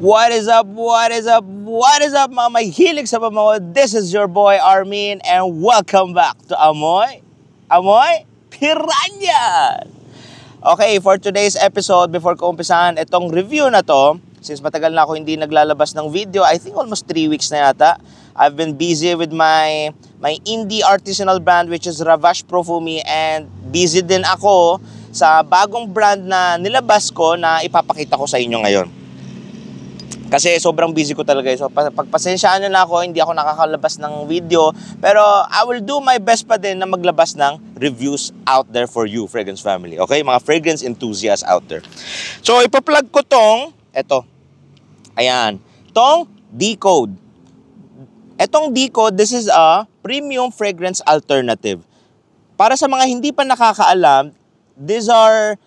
What is up? What is up? What is up mga may hilig sa pabango? This is your boy Armin and welcome back to Amoy Piranha! Okay, for today's episode, before ko umpisahan itong review na to, since matagal na ako hindi naglalabas ng video, I think almost 3 weeks na yata, I've been busy with my indie artisanal brand which is Ravash Profumi, and busy din ako sa bagong brand na nilabas ko na ipapakita ko sa inyo ngayon. Kasi sobrang busy ko talaga. So pagpasensyaan nyo na ako, hindi ako nakakalabas ng video. Pero I will do my best pa din na maglabas ng reviews out there for you, fragrance family. Okay? Mga fragrance enthusiasts out there. So ipa-plug ko tong, eto. Ayan. Tong Decode. Etong Decode, this is a premium fragrance alternative. Para sa mga hindi pa nakakaalam, these are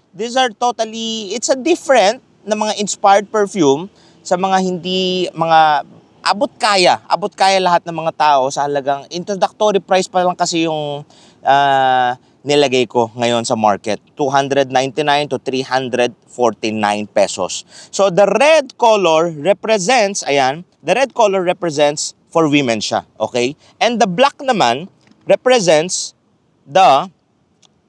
totally, it's a different na mga inspired perfume sa mga hindi, mga abot kaya lahat ng mga tao sa halagang introductory price pa lang kasi yung nilagay ko ngayon sa market. 299 to 349 pesos. So the red color represents, ayan, the red color represents for women siya, okay? And the black naman represents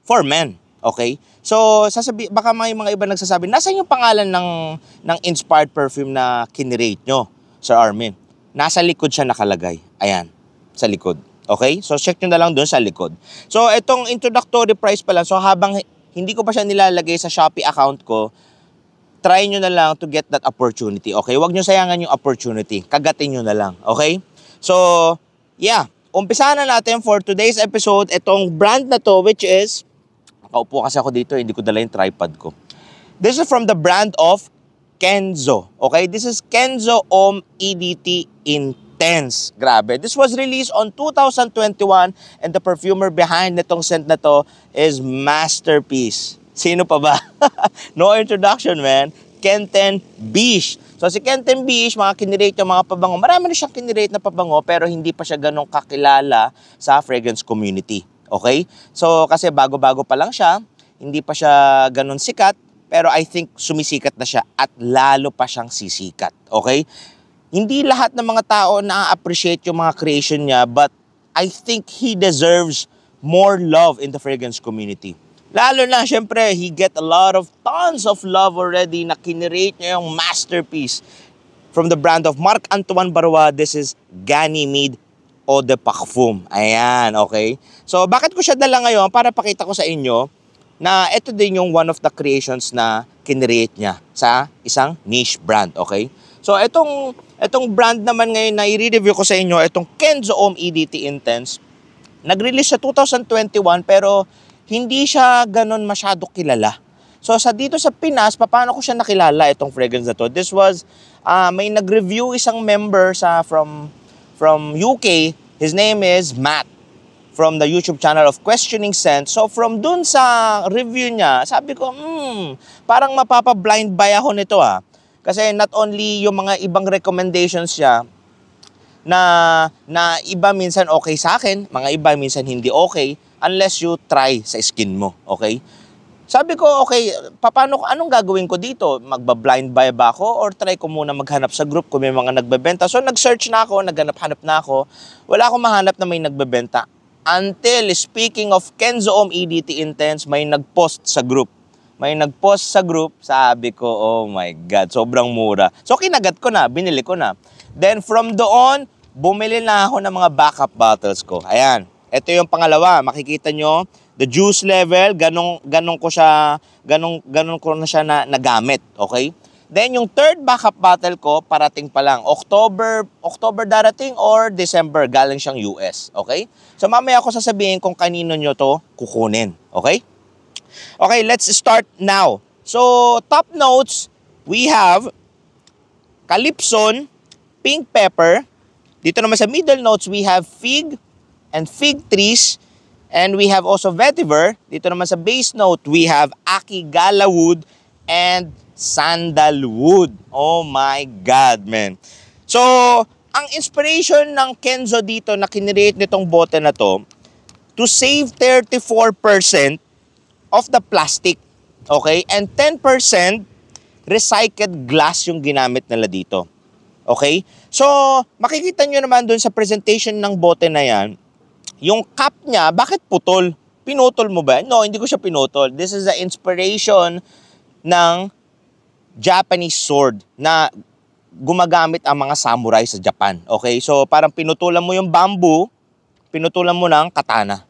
for men, okay? So, baka may mga iba nagsasabi, nasaan yung pangalan ng inspired perfume na kinirate nyo, Sir Armin? Nasa likod siya nakalagay. Ayan, sa likod. Okay? So, check nyo na lang doon sa likod. So, itong introductory price pa lang. So, habang hindi ko pa siya nilalagay sa Shopee account ko, try nyo na lang to get that opportunity. Okay? Huwag nyo sayangan yung opportunity. Kagatin nyo na lang. Okay? So, yeah. Umpisahan na natin for today's episode itong brand na to, which is, nakaupo kasi ako dito, hindi ko dala yung tripod ko. This is from the brand of Kenzo. Okay? This is Kenzo Homme EDT Intense. Grabe. This was released on 2021 and the perfumer behind nitong scent na to is Masterpiece. Sino pa ba? No introduction, man. Kenten Bish. So si Kenten Bish, mga kinirate yung mga pabango. Marami na siyang kinirate na pabango pero hindi pa siya ganong kakilala sa fragrance community. Okay? So, kasi bago-bago pa lang siya, hindi pa siya ganun sikat, pero I think sumisikat na siya at lalo pa siyang sisikat. Okay? Hindi lahat ng mga tao na-appreciate yung mga creation niya, but I think he deserves more love in the fragrance community. Lalo na, syempre, he get a lot of tons of love already na kinirate niya yung Masterpiece from the brand of Marc Antoine Barrois. This is Ganymede Eau de Parfum. Ayan, okay? So, bakit ko siya dala ngayon? Para pakita ko sa inyo na ito din yung one of the creations na kinreate niya sa isang niche brand, okay? So, itong brand naman ngayon na i-review ko sa inyo, itong Kenzo Homme EDT Intense, nag-release sa 2021 pero hindi siya ganun masyado kilala. So, dito sa Pinas, paano ko siya nakilala itong fragrance na to? This was, may nag-review isang member from UK, his name is Matt, from the YouTube channel of Questioning Scent. So from dun sa review niya, sabi ko, parang mapapa-blind buy ako nito ah. Kasi not only yung mga ibang recommendations siya, na iba minsan okay sa akin, mga iba minsan hindi okay, unless you try sa skin mo, okay? Sabi ko, okay, anong gagawin ko dito? Magba-blind buy ba ako? Or try ko muna maghanap sa group kung may mga nagbebenta? So, nag-search na ako, naghanap-hanap na ako. Wala akong mahanap na may nagbebenta. Until, speaking of Kenzo Homme EDT Intense, may nag-post sa group. Sabi ko, oh my God, sobrang mura. So, kinagat ko na, binili ko na. Then, from doon, bumili na ako ng mga backup bottles ko. Ayan, ito yung pangalawa. Makikita nyo, the juice level, ganun ko na siya nagamit, okay? Then yung third backup bottle ko, parating pa lang. October darating or December, galing siyang US, okay? So mamaya ako sasabihin kung kanino nyo to kukunin, okay? Okay, let's start now. So top notes, we have Calypson, Pink Pepper. Dito naman sa middle notes, we have Fig and Fig Trees. And we have also Vetiver. Dito naman sa base note, we have Akigala Wood and Sandalwood. Oh my God, man. So, ang inspiration ng Kenzo dito na kinreate nitong bote na to save 34% of the plastic, okay? And 10% recycled glass yung ginamit nila dito. Okay? So, makikita nyo naman dun sa presentation ng bote na yan, yung cap niya, bakit putol? Pinutol mo ba? No, hindi ko siya pinutol. This is the inspiration ng Japanese sword na gumagamit ang mga samurai sa Japan. Okay? So, parang pinutulan mo yung bamboo, pinutulan mo ng katana.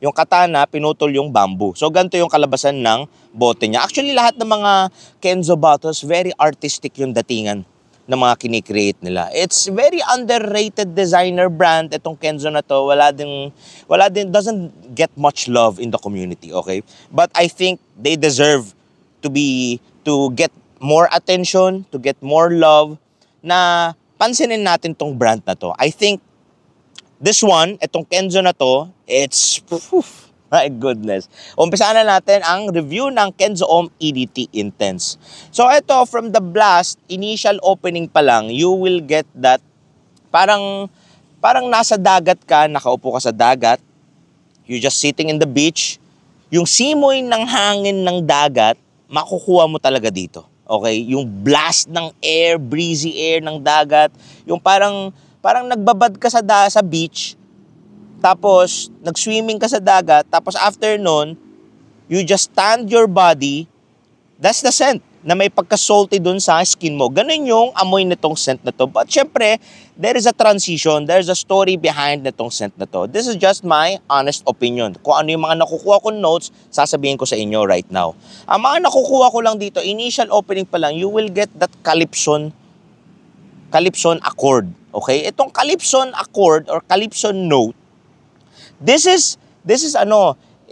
Yung katana, pinutol yung bamboo. So, ganito yung kalabasan ng bote niya. Actually, lahat ng mga Kenzo bottles, very artistic yung datingan ng mga kinikreate nila. It's very underrated designer brand. Itong Kenzo na to, wala din, doesn't get much love in the community, okay? But I think they deserve to get more attention, to get more love, na pansinin natin tong brand na to. I think this one, itong Kenzo na to, it's, my goodness. Umpisaan na natin ang review ng Kenzo Ohm EDT Intense. So ito, from the blast, initial opening pa lang, you will get that parang nasa dagat ka, nakaupo ka sa dagat, you're just sitting in the beach, yung simoy ng hangin ng dagat, makukuha mo talaga dito. Okay? Yung blast ng air, breezy air ng dagat, yung parang nagbabad ka sa beach, tapos nag-swimming ka sa dagat, tapos after nun, you just stand your body, that's the scent, na may pagka-salty dun sa skin mo. Ganun yung amoy nitong scent na to. But syempre, there is a transition, there's a story behind nitong scent na to. This is just my honest opinion. Kung ano yung mga nakukuha kong notes, sasabihin ko sa inyo right now. Ang mga nakukuha ko lang dito, initial opening pa lang, you will get that calypson accord. Okay? Itong calypson accord or calypson note, this is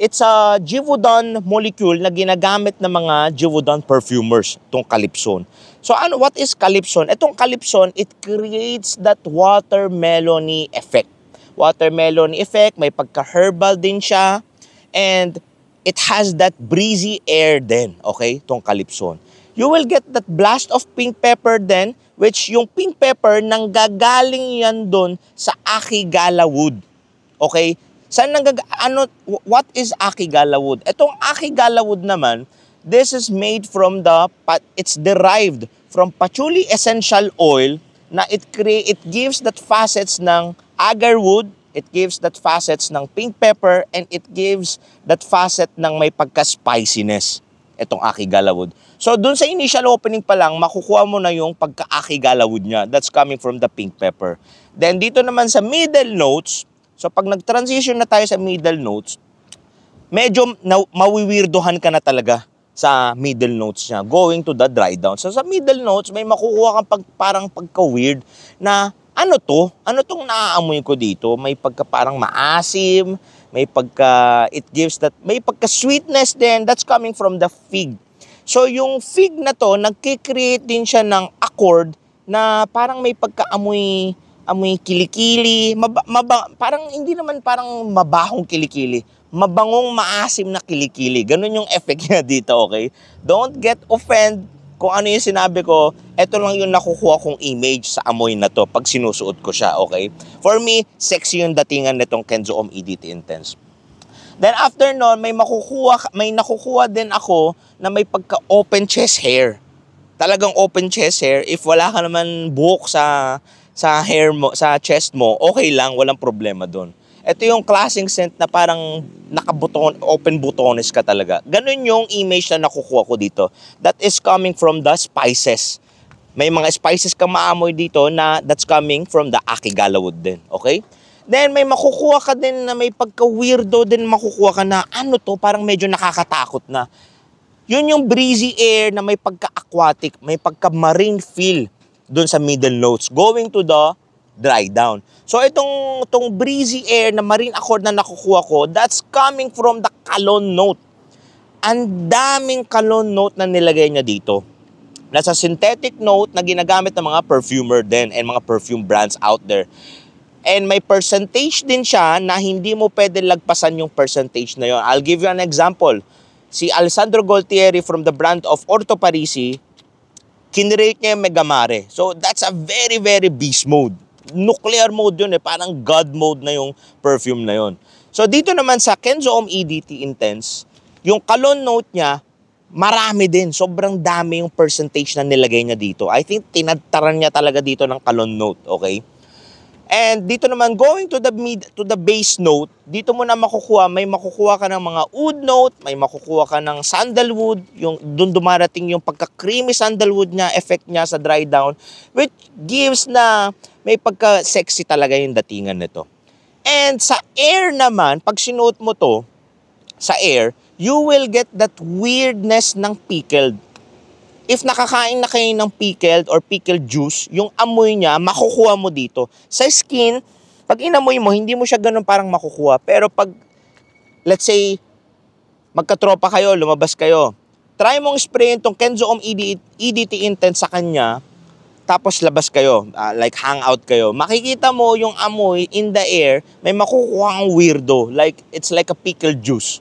it's a Givaudan molecule na ginagamit ng mga Givaudan perfumers, itong calypson. So what is calypson? Itong calypson, it creates that watermelon effect. Watermelon effect, may pagka-herbal din siya, and it has that breezy air din, okay? Itong calypson. You will get that blast of pink pepper then, which yung pink pepper, nanggagaling yan doon sa Akigala wood. Okay? What is Akigala wood? Itong Akigala wood naman, this is made from it's derived from patchouli essential oil na it gives that facets ng agar wood, it gives that facets ng pink pepper, and it gives that facet ng may pagka-spiciness. Itong Akigala wood. So, dun sa initial opening pa lang, makukuha mo na yung pagka-Akigala wood niya. That's coming from the pink pepper. Then, dito naman sa middle notes, so pag nag-transition na tayo sa middle notes, medyo mawiwirdohan ka na talaga sa middle notes niya, going to the dry down. So, sa middle notes, may makukuha kang parang pagka-weird na, ano to? Ano tong naaamoy ko dito? May pagka parang maasim, may pagka-sweetness din, that's coming from the fig. So, yung fig na to, nagkikreate din siya ng accord na parang may pagka-amoy kilikili, parang hindi naman parang mabahong kilikili, mabangong maasim na kilikili. Ganun yung effect niya dito, okay? Don't get offended kung ano yung sinabi ko. Ito lang yung nakukuha kong image sa amoy na to pag sinusuot ko siya, okay? For me, sexy yung datingan nitong Kenzo Ohm EDT Intense. Then after nun, may nakukuha din ako na may pagka-open chest hair. Talagang open chest hair. If wala ka naman buhok sa hair mo, sa chest mo, okay lang, walang problema doon. Ito yung klaseng scent na parang open butones ka talaga. Ganun yung image na nakukuha ko dito. That is coming from the spices. May mga spices kang maamoy dito na that's coming from the Akigala wood din. Okay? Then may makukuha ka din na may pagka-weirdo din makukuha ka na ano to, parang medyo nakakatakot na. Yun yung breezy air na may pagka-aquatic, may pagka-marine feel doon sa middle notes going to the dry down. So itong breezy air na marine accord na nakukuha ko, that's coming from the cologne note. Ang daming cologne note na nilagay niya dito. Nasa synthetic note na ginagamit ng mga perfumer din and mga perfume brands out there. And may percentage din siya na hindi mo pwede lagpasan yung percentage na yun. I'll give you an example. Si Alessandro Gualtieri from the brand of Orto Parisi, kinrate niya yung Megamare. So that's a very, very beast mode. Nuclear mode yun eh. Parang God mode na yung perfume na yun. So dito naman sa Kenzo Ohm EDT Intense, yung cologne note niya, marami din. Sobrang dami yung percentage na nilagay niya dito. I think tinadtaran niya talaga dito ng Kalon note, okay? And dito naman, going to the base note, dito mo na may makukuha ka ng mga oud note, may makukuha ka ng sandalwood, yung doon dumarating yung pagka-creamy sandalwood niya, effect niya sa dry down, which gives na may pagka-sexy talaga yung datingan nito. And sa air naman, pag sinuot mo to, sa air, you will get that weirdness ng pickled. If nakakain na kayo ng pickled or pickled juice, yung amoy niya, makukuha mo dito. Sa skin, pag inamoy mo, hindi mo siya ganun parang makukuha. Pero pag, let's say, magkatropa kayo, lumabas kayo, try mong sprayin tong Kenzo Om EDT Intense sa kanya, tapos labas kayo, like hangout kayo. Makikita mo yung amoy in the air, may makukuha ang weirdo. Like, it's like a pickled juice.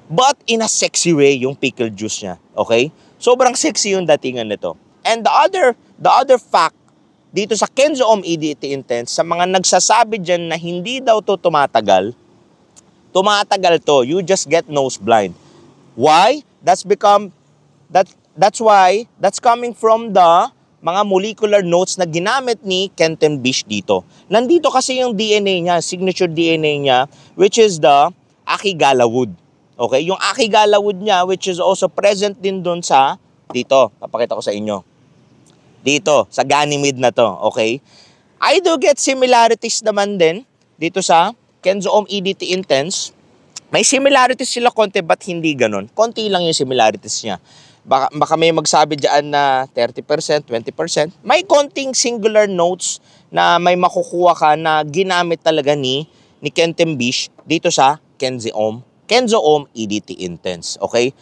But in a sexy way, yung pickled juice niya. Okay? Sobrang sexy yung datingan nito. And the other fact, dito sa Kenzo Om EDT Intense, sa mga nagsasabi dyan na hindi daw to tumatagal to. You just get nose blind. Why? That's coming from the mga molecular notes na ginamit ni Kenton Bish dito. Nandito kasi yung DNA niya, signature DNA niya, which is the Akigala wood. Okay, yung Akigala wood niya, which is also present din doon sa, dito, papakita ko sa inyo. Dito, sa Ganymede na to, okay? I do get similarities naman din dito sa Kenzo Om EDT Intense. May similarities sila konti, but hindi ganun. Konti lang yung similarities niya. Baka may magsabi dyan na 30%, 20%. May konting singular notes na may makukuha ka na ginamit talaga ni Kenton Bish dito sa Kenzo Om EDT Intense, okay?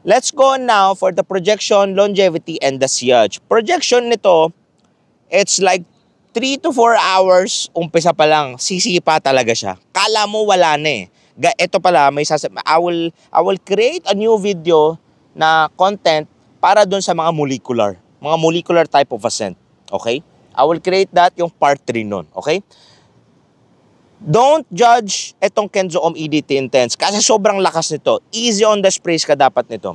Let's go now for the projection, longevity, and the sillage. Projection nito, it's like 3 to 4 hours, umpisa pa lang, sisipa talaga siya. Kala mo wala na eh. Ito pala, I will create a new video na content para dun sa mga molecular type of scent, okay? I will create that, yung part 3 nun, okay? Don't judge itong Kenzo Om EDT Intense kasi sobrang lakas nito. Easy on the sprays ka dapat nito.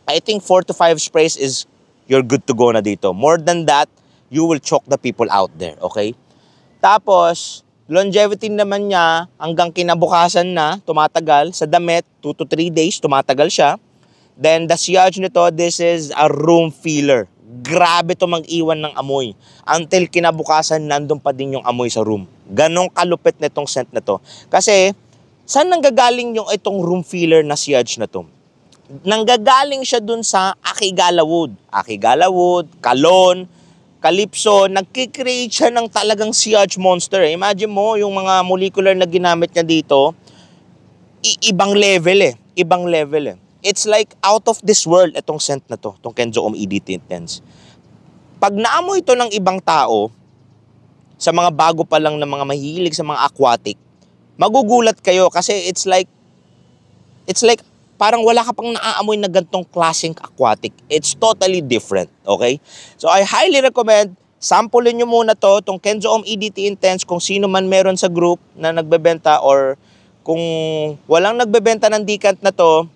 I think 4 to 5 sprays is you're good to go na dito. More than that, you will choke the people out there, okay? Tapos, longevity naman niya hanggang kinabukasan na tumatagal. Sa damit, 2 to 3 days tumatagal siya. Then, the sillage nito, this is a room filler. Grabe to mag-iwan ng amoy. Until kinabukasan, nandun pa din yung amoy sa room. Ganong kalupit nitong scent na to. Kasi, saan nanggagaling yung itong room filler na sillage na to? Nanggagaling siya dun sa Akigala wood. Akigala wood, Kalon, Calypso, nagkikreate siya ng talagang sillage monster. Imagine mo, yung mga molecular na ginamit niya dito, ibang level eh. Ibang level eh. It's like out of this world itong scent na to, itong Kenzo Om EDT Intense. Pag naamoy ito ng ibang tao, sa mga bago pa lang na mga mahilig sa mga aquatic, magugulat kayo kasi it's like parang wala ka pang naaamoy na gantong klaseng aquatic. It's totally different, okay? So I highly recommend, samplein nyo muna to, itong Kenzo Om EDT Intense, kung sino man meron sa group na nagbebenta or kung walang nagbebenta ng decant na to,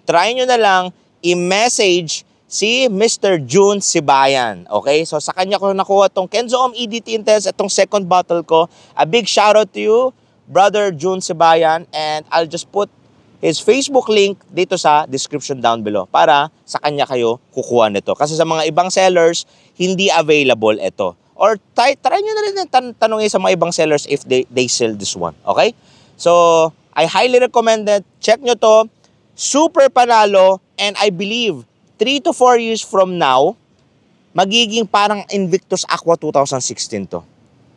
try nyo na lang i-message si Mr. June Sibayan. Okay? So, sa kanya ko nakuha itong Kenzo Om EDT Intense, itong second bottle ko. A big shoutout to you, Brother June Sibayan. And I'll just put his Facebook link dito sa description down below para sa kanya kayo kukuha nito. Kasi sa mga ibang sellers, hindi available ito. Or try nyo na rin tanongin sa mga ibang sellers if they sell this one. Okay? So, I highly recommend it. Check nyo to. Super panalo, and I believe 3 to 4 years from now, magiging parang Invictus Aqua 2016 to.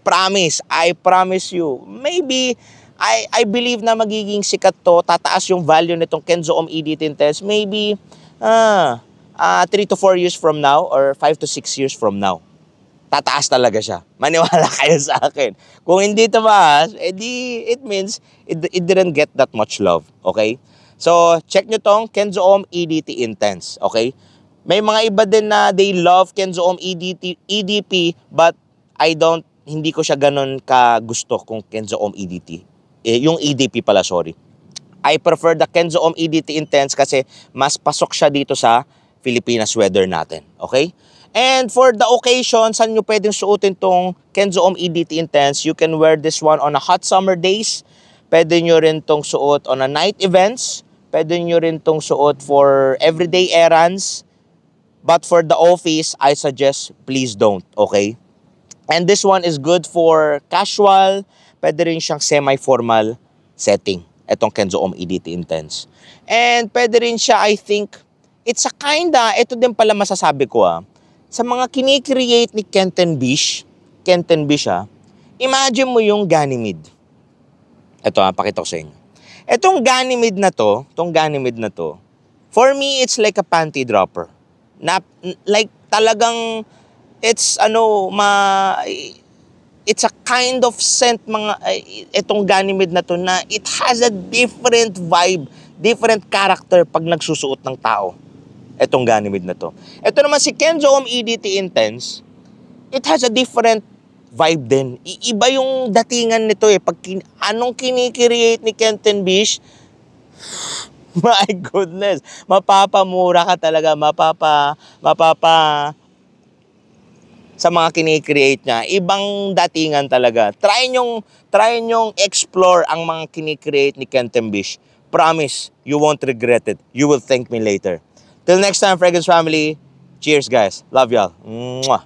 Promise, I promise you. Maybe, I believe na magiging sikat to, tataas yung value nitong Kenzo Om EDT Intense, maybe 3 to 4 years from now, or 5 to 6 years from now. Tataas talaga siya. Maniwala kayo sa akin. Kung hindi tumaas, it means it didn't get that much love. Okay? So, check nyo tong Kenzo Om EDT Intense, okay? May mga iba din na they love Kenzo Om EDP, but hindi ko siya ganun ka gusto kung Kenzo Om EDT. Yung EDP pala, sorry. I prefer the Kenzo Om EDT Intense kasi mas pasok siya dito sa Pilipinas weather natin. Okay? And for the occasion, saan nyo pwedeng suotin tong Kenzo Om EDT Intense? You can wear this one on a hot summer days. Pwede nyo rin tong suot on a night events. Pwede nyo rin tong suot for everyday errands. But for the office, I suggest please don't. Okay? And this one is good for casual. Pwede rin siyang semi-formal setting. Itong Kenzo Om EDT Intense. And pwede rin siya, I think, it's a ito din pala masasabi ko sa mga kinikreate ni Kenton Bish imagine mo yung Ganymede. Ito pakita ko sa inyo. Itong Ganymede na to, for me, it's like a panty dropper. Like talagang, it's it's a kind of scent itong Ganymede na to na it has a different vibe, different character pag nagsusuot ng tao. Itong Ganymede na to. Ito naman si Kenzo Om EDT Intense, it has a different vibe din. Iba yung datingan nito pag anong kinikreate ni Kenton Bish, my goodness, mapapamura ka talaga, sa mga kinikreate niya. Ibang datingan talaga. Try nyong explore ang mga kinikreate ni Kenton Bish. Promise, you won't regret it. You will thank me later. Till next time, Fragrance Family. Cheers, guys. Love y'all. Mwah.